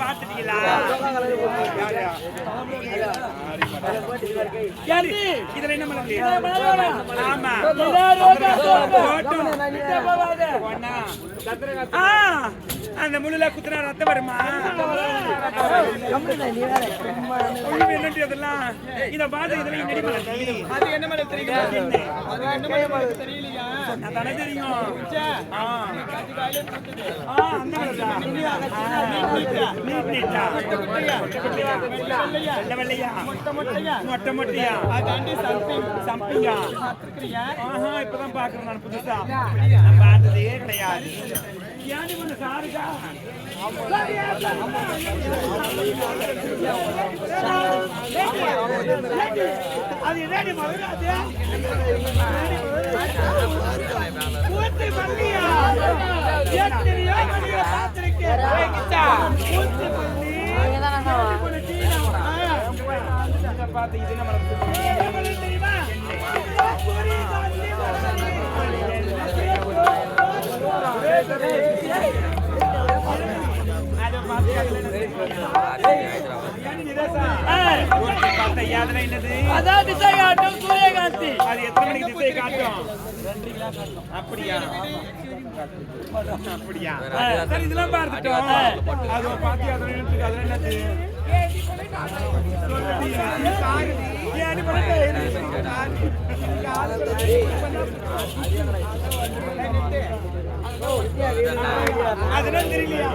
பாத்துட்டீங்களா? இதுல என்ன மலர்? ஆமா, அந்த முள்ளுல குத்துனா ரத்தம் வருமா? அதெல்லாம் இத பாத்து இதெல்லாம் என்ன மலர் தெரியலையா? நான் தானே தெரியும். இப்பதான் பாக்குறேன் நான் புதுசா பார்த்ததே கிடையாது. அது என்னடி மகராஜ் பூத்தி மல்லியா எத்தனையோ மல்லிய பார்த்திருக்கேன். பூத்தி மல்லி பார்த்து இது நம்ம தெரியுமா? அதான் திசை காட்டும் சூரியகாந்தி. அது எத்தனை மணிக்கு திசை காட்டும்? அப்படியா? அப்படியா? சரி, இதெல்லாம் பார்த்துட்டோம். அது பாத்தி அதெல்லாம் என்னது? அதெல்லாம் தெரியலையா?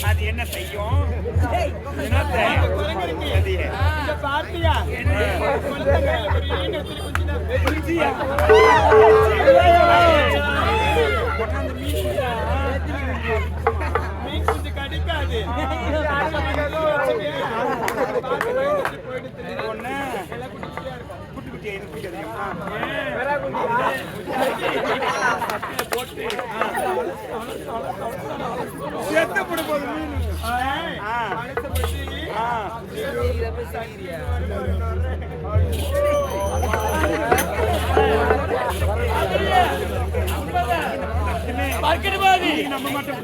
அது என்ன செய்யும்? கடிக்காது. நம்ம மட்டும்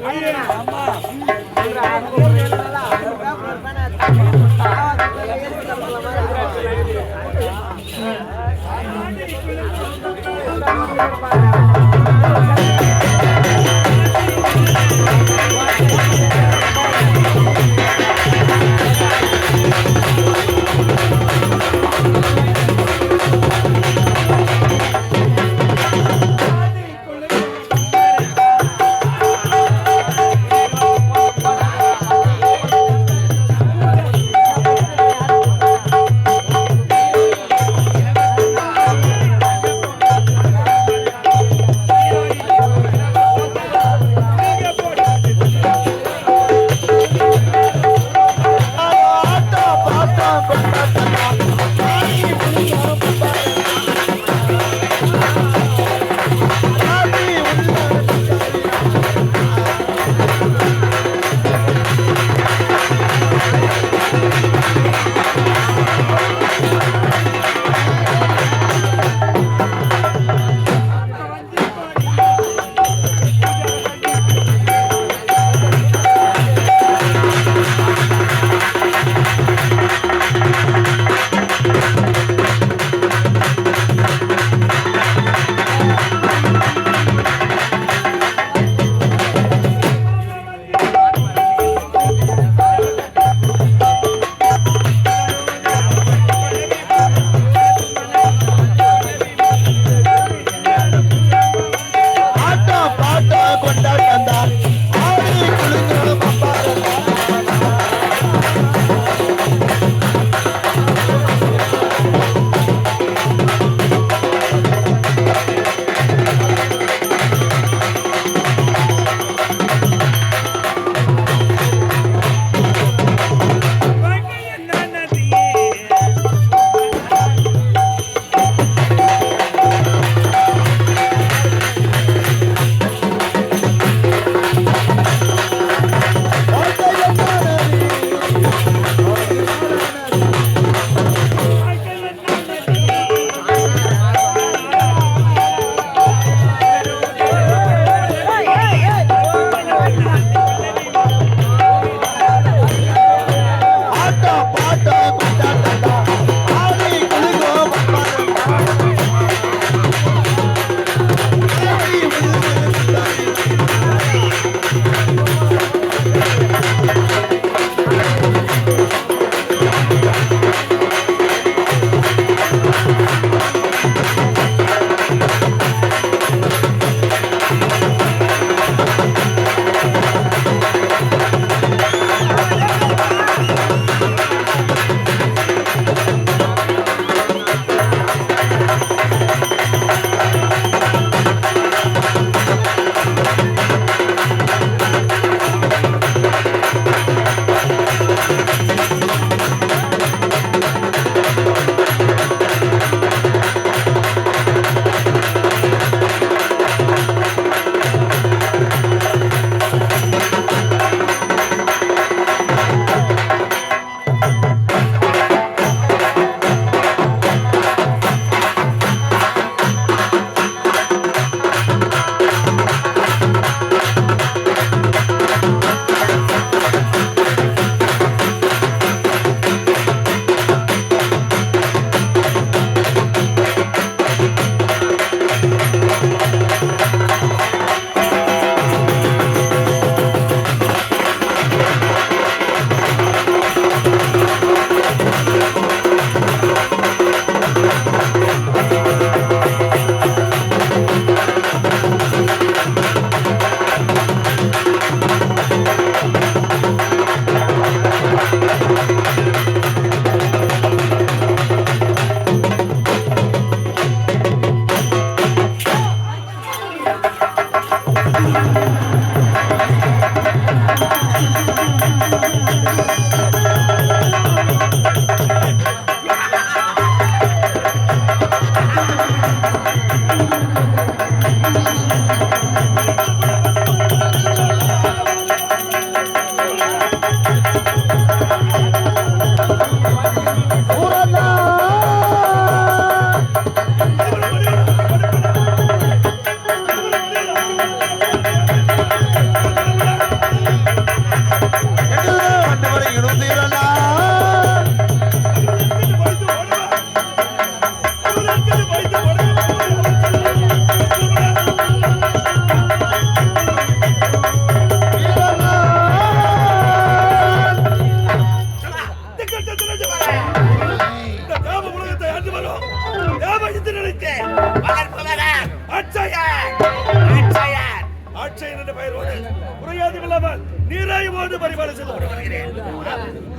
இல்லாமல் நீராய்வோடு பரிபாலனை செய்து கொண்டு வருகிறேன்.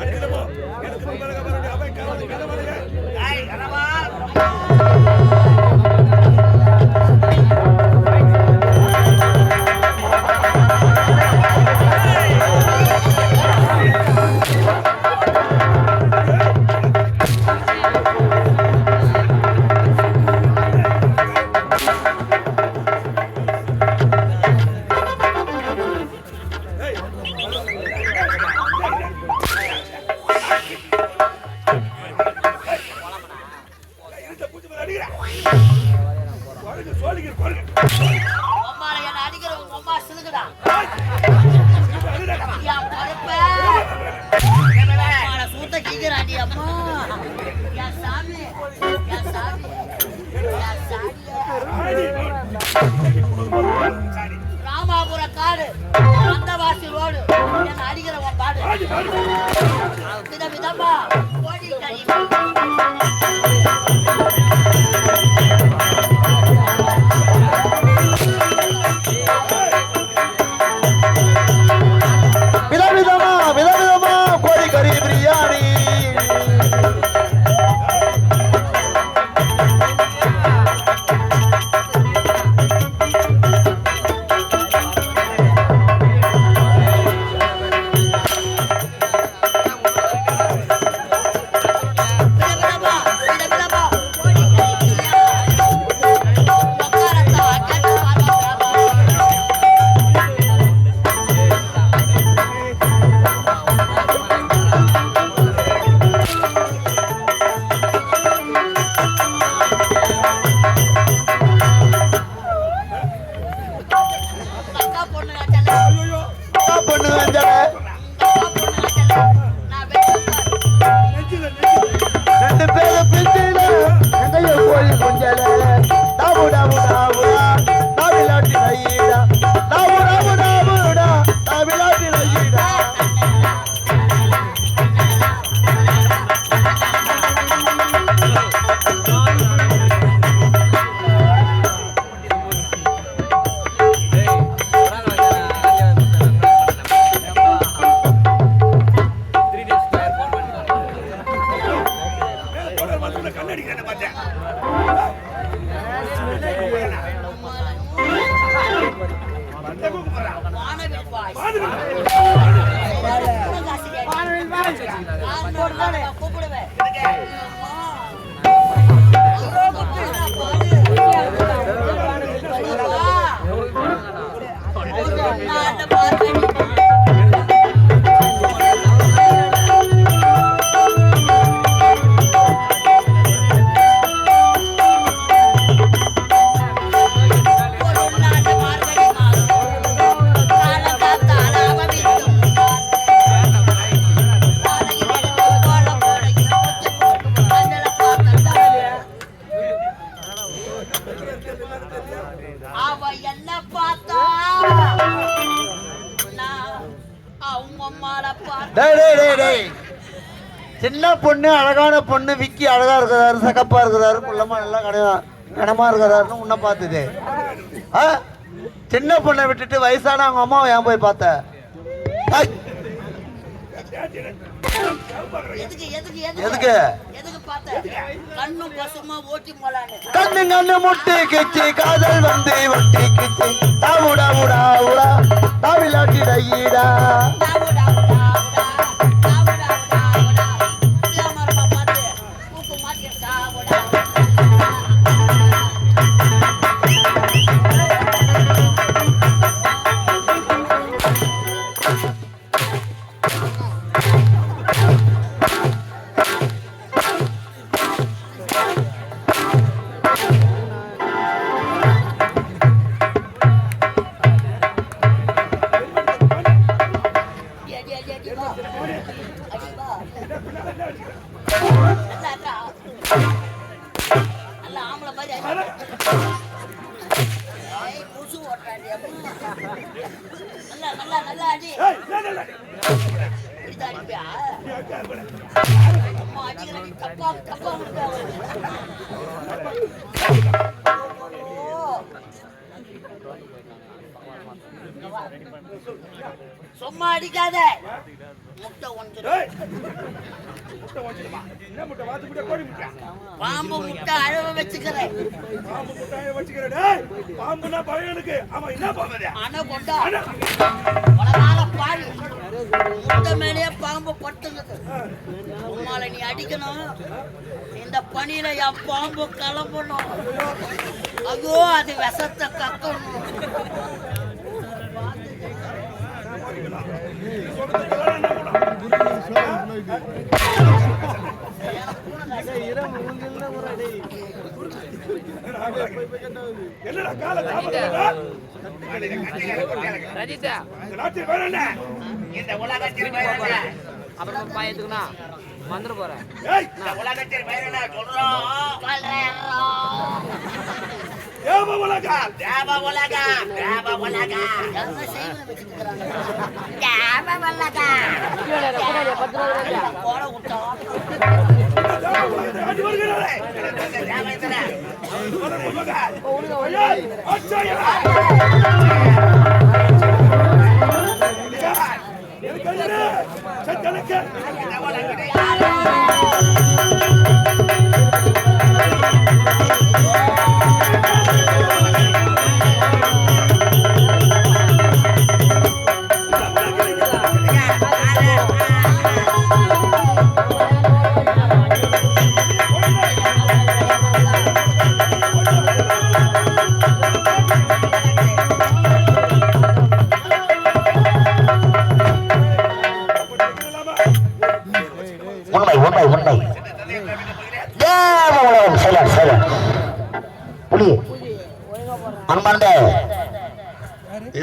அடிக்கிறப்போ எனக்கு முன்பதாக அவருடைய அவை காவல் கடவுளுங்க. ராமாபுர காடு வந்தவாசி ரோடு என்ன அடிக்கிற பாடு விதமா ஓடி விதவிதமா கோழி கறி பிரியாணி சின்ன பொண்ணு அழகான பொண்ணு விக்கி அழகா இருக்கிறாரு, சகப்பா இருக்கிறாரு, குள்ளமா நல்லா கனமா இருக்கிறாருன்னு உன்னை பார்த்தது. சின்ன பொண்ணை விட்டுட்டு வயசான அவங்க அம்மாவை ஏன் போய் பார்த்த? எதுக்கு கண்ணு கண்ணு முட்டி கிச்சி காதல் வந்து ஒட்டி கிச்சி தாவுடா உடா உடா தாவிலாட்டிட ஈடா சும்மா அடிக்காத. முட்டை ஒன்று. ஏய், முட்டை வச்சிருமா. என்ன முட்டை? வாத்து முட்டை, கோழி முட்டை? பாம்பு முட்டை அழகு வச்சுக்கிறேன். பாம்பு முட்டையை வச்சுக்கிறேன். டேய், பாம்புனா பயம் எனக்கு. ஆமா, என்ன பாம்பு அது? அணை கொண்டா. அண்ணா. உலகால பாரு. முட்டை மேலேயே பாம்பு பட்டுங்குது. உன்னால நீ அடிக்கணும். இந்த பணியில என் பாம்பு கிளம்பணும். ஐயோ, அது விஷத்தை கக்கணும். என்னடா கால தாமதமா? ரஜிதா இந்த நாட்டில் வேற என்ன? இந்த உலகத்தில் வேற என்ன? அப்புறம் பாயத்துக்குனா வந்துட போறேன். ஏய், இந்த உலகத்தில் வேற என்ன சொல்றோம்? தேவ உலகம். தேவ உலகம். தேவ உலகம். என்ன செய்வன வச்சிருக்காங்க? தேவ உலகம். போட விட்டா. தேவ உலகத்தை ஆண்டு வருகிறாரே. தேவ உலகம். ஏய், அச்சாயா. எனக்கு என்ன? சத்தலுக்கு. இந்த உலகத்தில் உண்மை உண்மை உண்மை தேவ உலகம் செயலர் செயலர் புலியே அன்பார்ந்த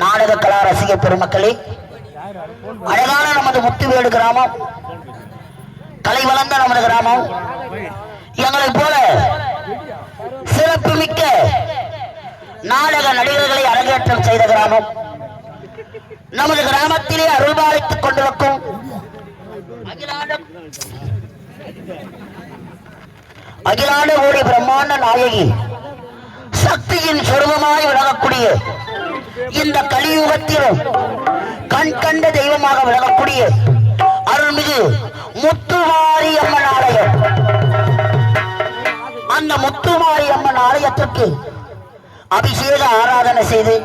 நாடக கலா ரசிக பெருமக்களே, அழகான நமது முத்துவேடு கிராமம், கலை வளர்ந்த நமது கிராமம், எங்களை போல சிறப்பு மிக்க நாடக நடிகர்களை அரங்கேற்றம் செய்த கிராமம், நமது கிராமத்திலே அருள்பாலித்துக் கொண்டிருக்கும் அகிலாண்ட கோடி பிரம்மாண்ட நாயகி, சக்தியின் சொருபமாய் விளங்கக்கூடிய இந்த கலியுகத்திலும் கண் கண்ட தெய்வமாக விளங்கக்கூடிய அருள்மிகு முத்துமாரி அம்மன் ஆலயம். அந்த முத்துமாரி அம்மன் ஆலயத்திற்கு அபிஷேக ஆராதனை செய்து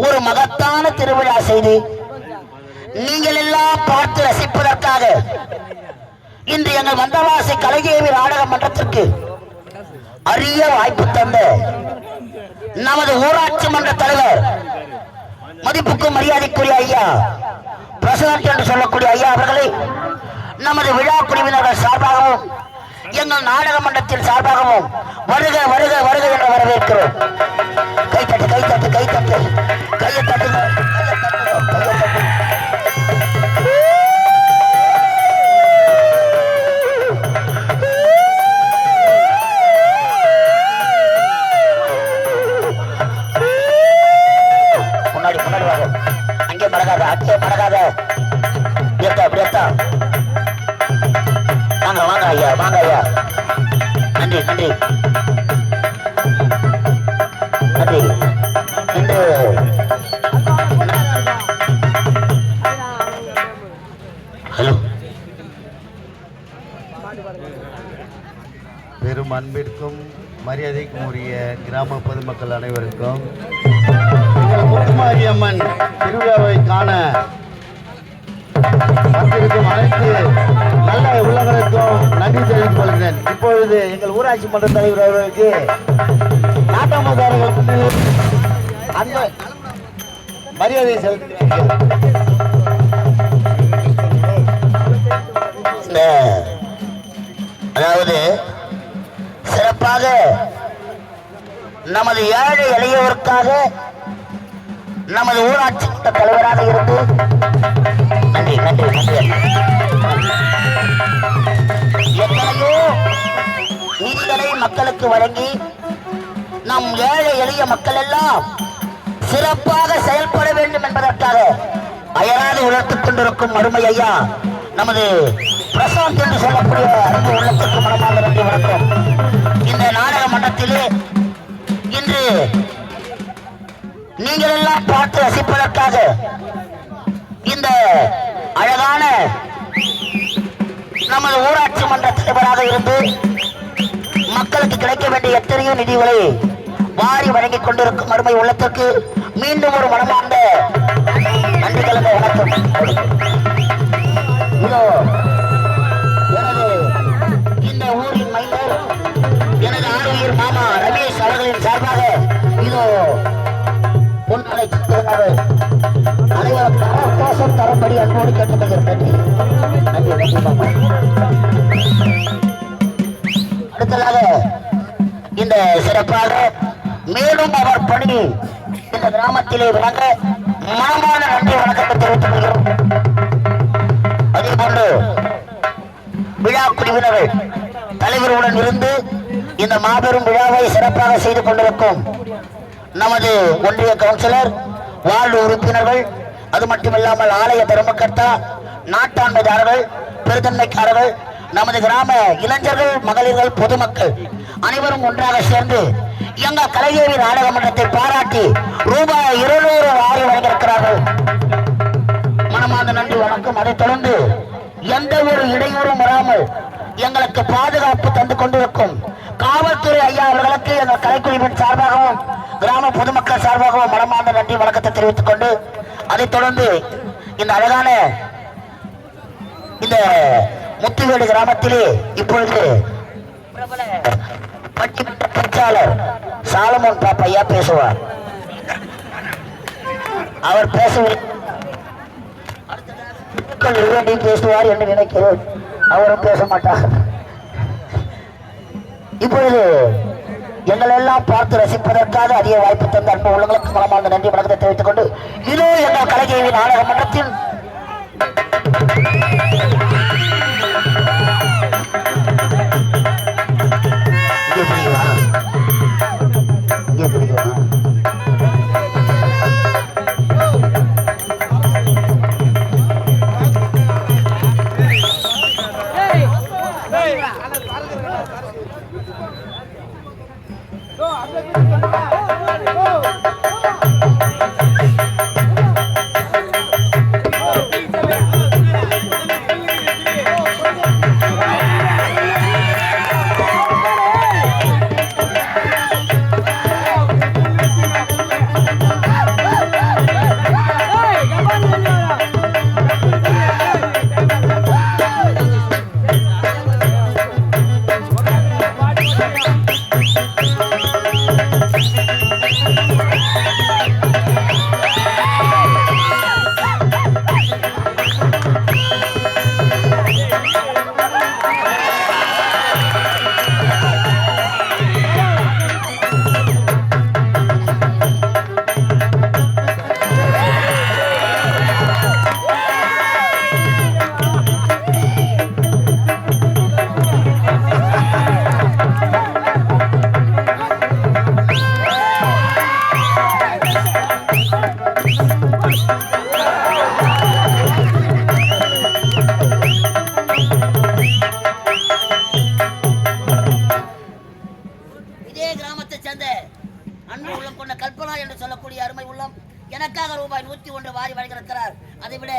ஒரு மகத்தான திருவிழா செய்து நீங்கள் எல்லாம் பார்த்து ரசிப்பதற்காக இன்று எங்கள் வந்தவாசி கலைதேவி நாடக மன்றத்திற்கு அரிய வாய்ப்பு தந்த நமது ஊராட்சி மன்ற தலைவர் மதிப்புக்கும் மரியாதைக்குரிய ஐயா பிரசிடன்ட் என்று சொல்லக்கூடிய ஐயா அவர்களை நமது விழா குழுவினர்கள் சார்பாகவும் எங்கள் நாடக மன்றத்தின் சார்பாகவும் வருக வருக வருக என்று வரவேற்கிறோம். கைத்தட்டு கைத்தட்டு கைத்தட்டு கையை தட்டுங்க, கையை தட்டுங்க, கையை தட்டுங்க. முன்னாடி முன்னாடி வாங்க, அங்கே மடகாத அங்கே மடகாத, அப்படியேத்தா அப்படியேத்தா. வாங்க வாங்க ஐயா, வாங்க ஐயா. நன்றி நன்றி நன்றி. இன்று ஹலோ பெரும் அன்பிற்கும் மரியாதைக்கும் உரிய கிராம பொதுமக்கள் அனைவருக்கும் முத்துமாரி அம்மன் திருவிழாவை காண வந்திருக்கும் அனைத்து நல்ல உள்ளங்களுக்கும் நன்றி தெரிவித்துக் கொள்கிறேன். இப்பொழுது எங்கள் ஊராட்சி மன்ற தலைவர் அவர்களுக்கு நாட்டாமதாரர்களுக்கு அந்த மரியாதை செலுத்துகிறேன். அதாவது சிறப்பாக நமது ஏழை எளியவருக்காக நமது ஊராட்சி மன்ற தலைவராக இருந்து நன்றி நன்றி நன்றி எத்தனையோ நிதிகளை மக்களுக்கு வழங்கி நம் ஏழை எளிய மக்கள் எல்லாம் சிறப்பாக செயல்பட வேண்டும் என்பதற்காக அயராது உழைத்துக் கொண்டிருக்கும் அருமை ஐயா நமது பிரசாந்த் என்று சொல்லக்கூடிய அன்பு உள்ளத்திற்கு மனமாக நன்றி வணக்கம். இந்த நாடக மன்றத்திலே இன்று நீங்கள் எல்லாம் பார்த்து ரசிப்பதற்காக இந்த அழகான நமது ஊராட்சி மன்ற தலைவராக இருந்து மக்களுக்கு கிடைக்க வேண்டிய எத்தனையோ நிதிகளை வாரி வழங்கிக் கொண்டிருக்கும் அருமை உள்ளத்திற்கு மீண்டும் ஒரு மனமார்ந்த நன்றி கலந்த வணக்கம். இதோ எனது இந்த ஊரின் மைந்தர் எனது ஆரோக்கியர் மாமா ரமேஷ் அவர்களின் சார்பாக இதோ பொன்மலை சித்திரங்கள் அனைவரும் அவகாசம் தரும்படி அன்போடு கேட்டுக்கொள்கிறேன். நன்றி நன்றி மாமா. அடுத்ததாக இந்த சிறப்பாக மேலும் அவர் பணி இந்த கிராமத்திலே விளங்க மனமான நன்றி வணக்கத்தை தெரிவித்துக் கொள்கிறோம். அதே போன்று விழா குழுவினர்கள் தலைவருடன் இருந்து இந்த மாபெரும் விழாவை சிறப்பாக செய்து கொண்டிருக்கும் நமது ஒன்றிய கவுன்சிலர், வார்டு உறுப்பினர்கள், அது மட்டுமில்லாமல் ஆலய தர்மகர்த்தா, நாட்டாண்மைதாரர்கள், பெருந்தன்மைக்காரர்கள், நமது கிராம இளைஞர்கள், மகளிர்கள், பொதுமக்கள் அனைவரும் ஒன்றாக சேர்ந்து எங்கள் கலைஞேவி நாடக மன்றத்தை பாராட்டி ரூபாய் 200 வாரி வழங்கியிருக்கிறார்கள். மனமார்ந்த நன்றி வணக்கம். அதைத் தொடர்ந்து எந்த ஒரு இடையூறும் வராமல் எங்களுக்கு பாதுகாப்பு தந்து கொண்டிருக்கும் காவல்துறை ஐயா அவர்களுக்கு எங்கள் கலைக்குழுவின் சார்பாகவும் கிராம பொதுமக்கள் சார்பாகவும் மனமார்ந்த நன்றி வணக்கத்தை தெரிவித்துக் கொண்டு அதைத் தொடர்ந்து இந்த அழகான இந்த முத்துவேடு கிராமத்திலே இப்பொழுது பிரபல பட்டிமன்ற பேச்சாளர் சாலமோன் பாப்பையா பேசுவார். அவர் பேசவில்லை, பேசுவார் என்று நினைக்கிறேன். அவரும் பேச மாட்டார். இப்பொழுது எங்களை எல்லாம் பார்த்து ரசிப்பதற்காக அதிக வாய்ப்பு தந்த அன்பு உள்ளங்களுக்கு மனமார்ந்த நன்றி வணக்கத்தை தெரிவித்துக் கொண்டு இதோ எங்கள் கலைஞேவி நாடக மன்றத்தில் எனக்காக ரூபாய் 101 வாரி வழங்கியிருக்கிறார். அதை விட